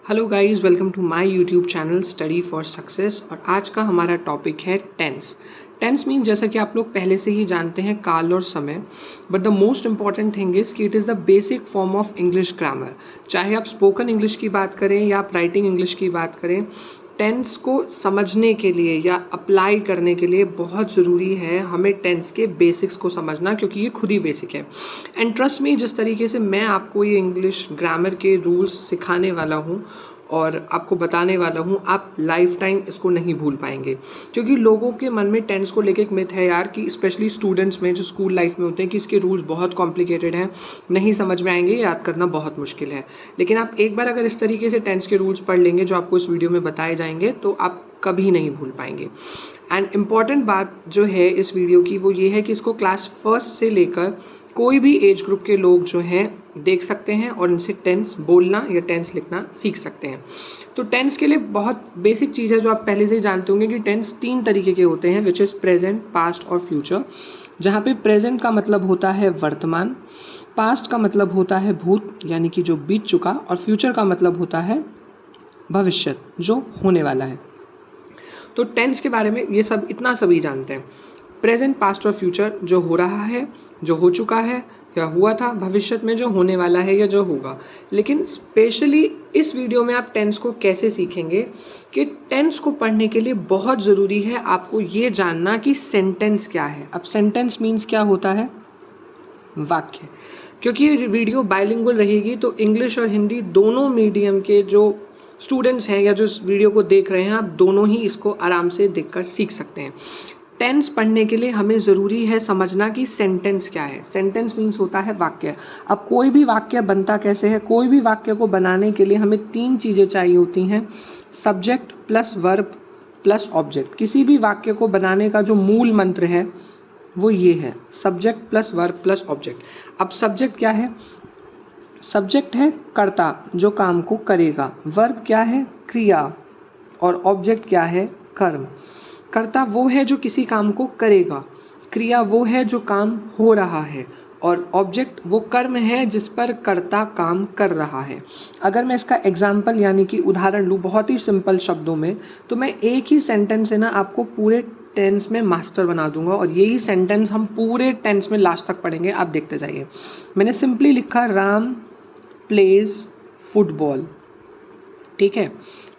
Hello guys, welcome to my YouTube channel study for success. और आज का हमारा टॉपिक है टेंस। टेंस मीन जैसा कि आप लोग पहले से ही जानते हैं काल और समय, but the most important thing is कि it is the basic form of English grammar. चाहे आप स्पोकन इंग्लिश की बात करें या आप राइटिंग इंग्लिश की बात करें, टेंस को समझने के लिए या अप्लाई करने के लिए बहुत ज़रूरी है हमें टेंस के बेसिक्स को समझना, क्योंकि ये खुद ही बेसिक है। एंड ट्रस्ट मी, जिस तरीके से मैं आपको ये इंग्लिश ग्रामर के रूल्स सिखाने वाला हूँ और आपको बताने वाला हूँ, आप लाइफ टाइम इसको नहीं भूल पाएंगे। क्योंकि लोगों के मन में टेंस को लेके एक मिथ है यार, कि स्पेशली स्टूडेंट्स में जो स्कूल लाइफ में होते हैं, कि इसके रूल्स बहुत कॉम्प्लिकेटेड हैं, नहीं समझ में आएंगे, याद करना बहुत मुश्किल है। लेकिन आप एक बार अगर इस तरीके से टेंस के रूल्स पढ़ लेंगे जो आपको इस वीडियो में बताए जाएंगे, तो आप कभी नहीं भूल पाएंगे। एंड इम्पॉर्टेंट बात जो है इस वीडियो की वो ये है कि इसको क्लास फर्स्ट से लेकर कोई भी एज ग्रुप के लोग जो हैं देख सकते हैं और इनसे टेंस बोलना या टेंस लिखना सीख सकते हैं। तो टेंस के लिए बहुत बेसिक चीज़ है जो आप पहले से ही जानते होंगे कि टेंस 3 तरीके के होते हैं, विच इज़ प्रेजेंट, पास्ट और फ्यूचर। जहाँ पे प्रेजेंट का मतलब होता है वर्तमान, पास्ट का मतलब होता है भूत यानी कि जो बीत चुका, और फ्यूचर का मतलब होता है भविष्य, जो होने वाला है। तो टेंस के बारे में ये सब इतना सभी जानते हैं। प्रेजेंट, पास्ट और फ्यूचर, जो हो रहा है, जो हो चुका है या हुआ था, भविष्य में जो होने वाला है या जो होगा। लेकिन स्पेशली इस वीडियो में आप टेंस को कैसे सीखेंगे, कि टेंस को पढ़ने के लिए बहुत ज़रूरी है आपको ये जानना कि सेंटेंस क्या है। अब सेंटेंस मीन्स क्या होता है? वाक्य। क्योंकि ये वीडियो बाइलिंगुअल रहेगी, तो इंग्लिश और हिंदी दोनों मीडियम के जो स्टूडेंट्स हैं या जो इस वीडियो को देख रहे हैं, आप दोनों ही इसको आराम से देखकर सीख सकते हैं। टेंस पढ़ने के लिए हमें ज़रूरी है समझना कि सेंटेंस क्या है। सेंटेंस मीन्स होता है वाक्य। अब कोई भी वाक्य बनता कैसे है? कोई भी वाक्य को बनाने के लिए हमें 3 चीज़ें चाहिए होती हैं, subject plus verb plus object. किसी भी वाक्य को बनाने का जो मूल मंत्र है वो ये है, subject plus verb plus object. अब सब्जेक्ट क्या है? सब्जेक्ट है कर्ता जो काम को करेगा, वर्ब क्या है? क्रिया, और ऑब्जेक्ट क्या है? कर्म। कर्ता वो है जो किसी काम को करेगा, क्रिया वो है जो काम हो रहा है, और ऑब्जेक्ट वो कर्म है जिस पर कर्ता काम कर रहा है। अगर मैं इसका एग्जाम्पल यानी कि उदाहरण लूँ बहुत ही सिंपल शब्दों में, तो मैं एक ही सेंटेंस से ना आपको पूरे टेंस में मास्टर बना दूंगा, और यही सेंटेंस हम पूरे टेंस में लास्ट तक पढ़ेंगे। आप देखते जाइए। मैंने सिंपली लिखा राम प्लेज फुटबॉल, ठीक है।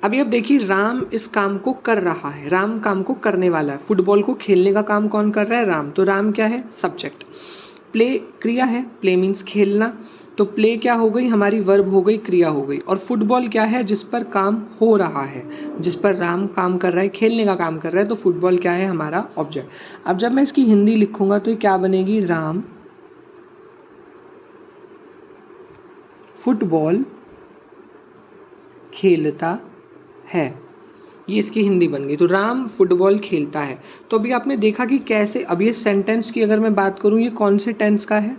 अभी अब देखिए, राम इस काम को कर रहा है, राम काम को करने वाला है। फुटबॉल को खेलने का काम कौन कर रहा है? राम। तो राम क्या है? सब्जेक्ट। प्ले क्रिया है, प्ले मीन्स खेलना, तो प्ले क्या हो गई? हमारी वर्ब हो गई, क्रिया हो गई। और फुटबॉल क्या है? जिस पर काम हो रहा है, जिस पर राम काम कर रहा है, खेलने का काम कर रहा है, तो फुटबॉल क्या है? हमारा ऑब्जेक्ट। अब जब मैं इसकी हिंदी लिखूंगा तो ये क्या बनेगी? राम फुटबॉल खेलता है, ये इसकी हिंदी बन गई। तो राम फुटबॉल खेलता है। तो अभी आपने देखा कि कैसे, अब ये सेंटेंस की अगर मैं बात करूँ, ये कौन से टेंस का है?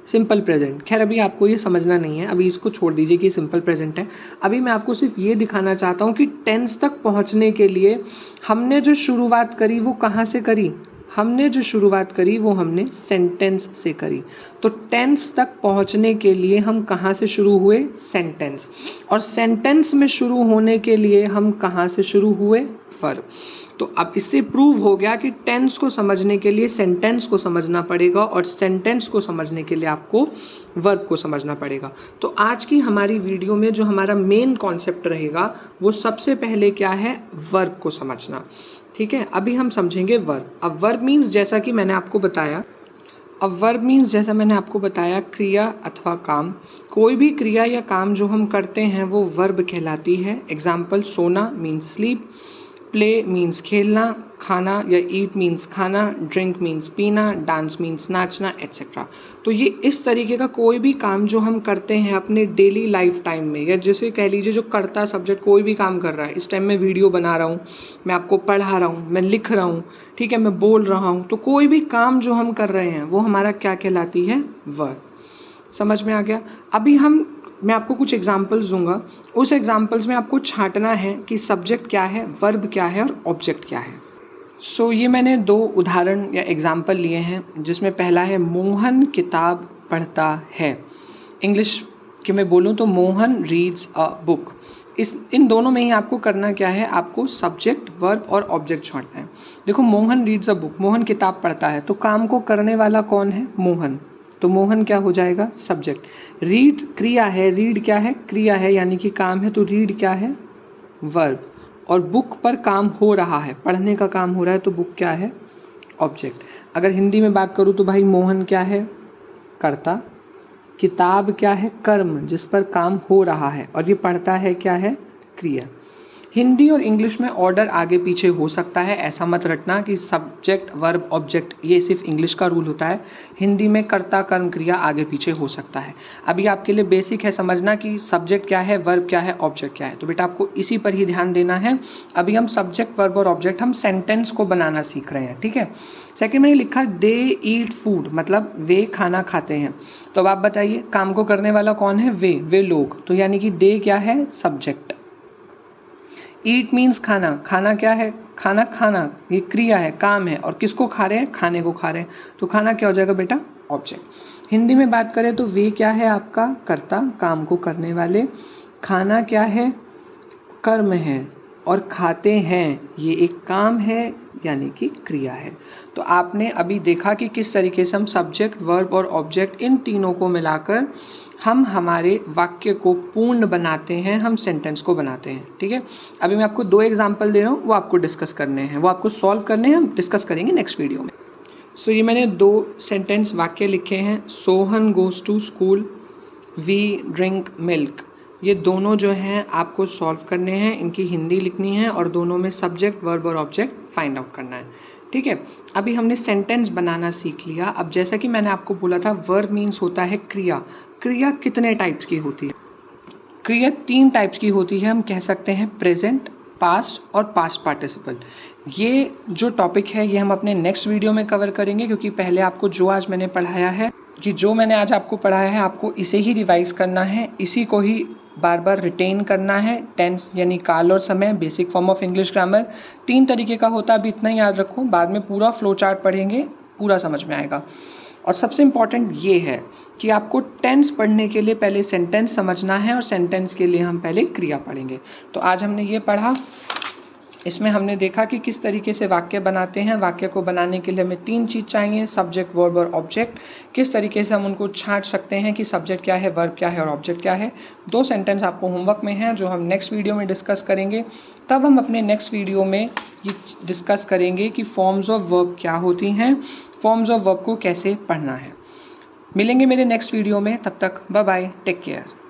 Simple present. खैर अभी आपको ये समझना नहीं है, अभी इसको छोड़ दीजिए कि सिंपल प्रेजेंट है। अभी मैं आपको सिर्फ ये दिखाना चाहता हूँ कि टेंस तक पहुँचने के लिए हमने जो शुरुआत करी वो कहाँ से करी? हमने जो शुरुआत करी वो हमने सेंटेंस से करी। तो टेंस तक पहुंचने के लिए हम कहाँ से शुरू हुए? सेंटेंस। और सेंटेंस में शुरू होने के लिए हम कहाँ से शुरू हुए? वर्ब। तो अब इससे प्रूव हो गया कि टेंस को समझने के लिए सेंटेंस को समझना पड़ेगा, और सेंटेंस को समझने के लिए आपको वर्ब को समझना पड़ेगा। तो आज की हमारी वीडियो में जो हमारा मेन कॉन्सेप्ट रहेगा वो सबसे पहले क्या है? वर्ब को समझना, ठीक है। अभी हम समझेंगे वर्ब। अब वर्ब मीन्स जैसा कि मैंने आपको बताया, अब वर्ब मीन्स जैसा मैंने आपको बताया, क्रिया अथवा काम। कोई भी क्रिया या काम जो हम करते हैं वो वर्ब कहलाती है। एग्जाम्पल, सोना मीन्स स्लीप, प्ले मीन्स खेलना, खाना या ईट मीन्स खाना, ड्रिंक मीन्स पीना, डांस मीन्स नाचना, एट्सेट्रा। तो ये इस तरीके का कोई भी काम जो हम करते हैं अपने डेली लाइफ टाइम में, या जैसे कह लीजिए जो कर्ता सब्जेक्ट कोई भी काम कर रहा है, इस टाइम मैं वीडियो बना रहा हूँ, मैं आपको पढ़ा रहा हूँ, मैं लिख रहा हूँ, ठीक है, मैं बोल रहा हूँ, तो कोई भी काम जो हम कर रहे हैं वो हमारा क्या कहलाती है? वर्ब। समझ में आ गया? अभी मैं आपको कुछ एग्जाम्पल्स दूंगा, उस एग्जाम्पल्स में आपको छांटना है कि सब्जेक्ट क्या है, वर्ब क्या है और ऑब्जेक्ट क्या है। सो ये मैंने 2 उदाहरण या एग्जाम्पल लिए हैं, जिसमें पहला है मोहन किताब पढ़ता है। इंग्लिश कि मैं बोलूँ तो मोहन रीड्स अ बुक। इन दोनों में ही आपको करना क्या है, आपको सब्जेक्ट वर्ब और ऑब्जेक्ट छोड़ना है। देखो Mohan reads a book, Mohan किताब पढ़ता है, तो काम को करने वाला कौन है, मोहन, तो मोहन क्या हो जाएगा, सब्जेक्ट। रीड क्रिया है, रीड क्या है, क्रिया है यानी कि काम है, तो रीड क्या है, वर्ब। और बुक पर काम हो रहा है, पढ़ने का काम हो रहा है, तो बुक क्या है, ऑब्जेक्ट। अगर हिंदी में बात करूँ तो भाई मोहन क्या है, कर्ता, किताब क्या है, कर्म जिस पर काम हो रहा है, और ये पढ़ता है क्या है, क्रिया। हिंदी और इंग्लिश में ऑर्डर आगे पीछे हो सकता है, ऐसा मत रटना कि सब्जेक्ट वर्ब ऑब्जेक्ट, ये सिर्फ इंग्लिश का रूल होता है। हिंदी में कर्ता कर्म क्रिया आगे पीछे हो सकता है। अभी आपके लिए बेसिक है समझना कि सब्जेक्ट क्या है, वर्ब क्या है, ऑब्जेक्ट क्या है, तो बेटा आपको इसी पर ही ध्यान देना है। अभी हम सब्जेक्ट वर्ब और ऑब्जेक्ट, हम सेंटेंस को बनाना सीख रहे हैं, ठीक है। सेकेंड मैंने लिखा दे ईट फूड, मतलब वे खाना खाते हैं। तो अब आप बताइए काम को करने वाला कौन है, वे लोग, तो यानी कि दे क्या है, सब्जेक्ट। ईट मीन्स खाना, खाना क्या है, खाना खाना, ये क्रिया है, काम है, और किसको खा रहे हैं, खाने को खा रहे हैं, तो खाना क्या हो जाएगा बेटा, ऑब्जेक्ट। हिंदी में बात करें तो वे क्या है आपका, कर्ता, काम को करने वाले। खाना क्या है, कर्म है, और खाते हैं ये एक काम है यानी कि क्रिया है। तो आपने अभी देखा कि किस तरीके से हम सब्जेक्ट वर्ब और ऑब्जेक्ट इन तीनों को मिलाकर हम हमारे वाक्य को पूर्ण बनाते हैं, हम सेंटेंस को बनाते हैं, ठीक है। अभी मैं आपको 2 एग्जांपल दे रहा हूँ, वो आपको डिस्कस करने हैं, वो आपको सॉल्व करने हैं, हम डिस्कस करेंगे नेक्स्ट वीडियो में। सो ये मैंने 2 सेंटेंस वाक्य लिखे हैं, Sohan goes to school, we drink milk. ये दोनों जो हैं आपको सॉल्व करने हैं, इनकी हिंदी लिखनी है और दोनों में सब्जेक्ट वर्ब और ऑब्जेक्ट फाइंड आउट करना है, ठीक है। अभी हमने सेंटेंस बनाना सीख लिया। अब जैसा कि मैंने आपको बोला था, वर्ब मीन्स होता है क्रिया। क्रिया कितने टाइप्स की होती है, क्रिया 3 टाइप्स की होती है। हम कह सकते हैं प्रेजेंट, पास्ट और पास्ट पार्टिसिपल। ये जो टॉपिक है ये हम अपने नेक्स्ट वीडियो में कवर करेंगे, क्योंकि पहले आपको जो आज मैंने पढ़ाया है, कि जो मैंने आज आपको पढ़ाया है आपको इसे ही रिवाइज करना है, इसी को ही बार बार रिटेन करना है। टेंस यानी काल और समय, basic form of English grammar 3 तरीके का होता है, अभी इतना याद रखो, बाद में पूरा फ्लो चार्ट पढ़ेंगे, पूरा समझ में आएगा। और सबसे इम्पॉर्टेंट ये है कि आपको टेंस पढ़ने के लिए पहले सेंटेंस समझना है, और सेंटेंस के लिए हम पहले क्रिया पढ़ेंगे। तो आज हमने ये पढ़ा, इसमें हमने देखा कि किस तरीके से वाक्य बनाते हैं। वाक्य को बनाने के लिए हमें 3 चीज़ चाहिए, सब्जेक्ट वर्ब और ऑब्जेक्ट। किस तरीके से हम उनको छांट सकते हैं कि सब्जेक्ट क्या है, वर्ब क्या है और ऑब्जेक्ट क्या है। 2 सेंटेंस आपको होमवर्क में हैं जो हम नेक्स्ट वीडियो में डिस्कस करेंगे। तब हम अपने नेक्स्ट वीडियो में ये डिस्कस करेंगे कि फॉर्म्स ऑफ वर्ब क्या होती हैं, फॉर्म्स ऑफ वर्ब को कैसे पढ़ना है। मिलेंगे मेरे नेक्स्ट वीडियो में, तब तक बाय बाय, टेक केयर।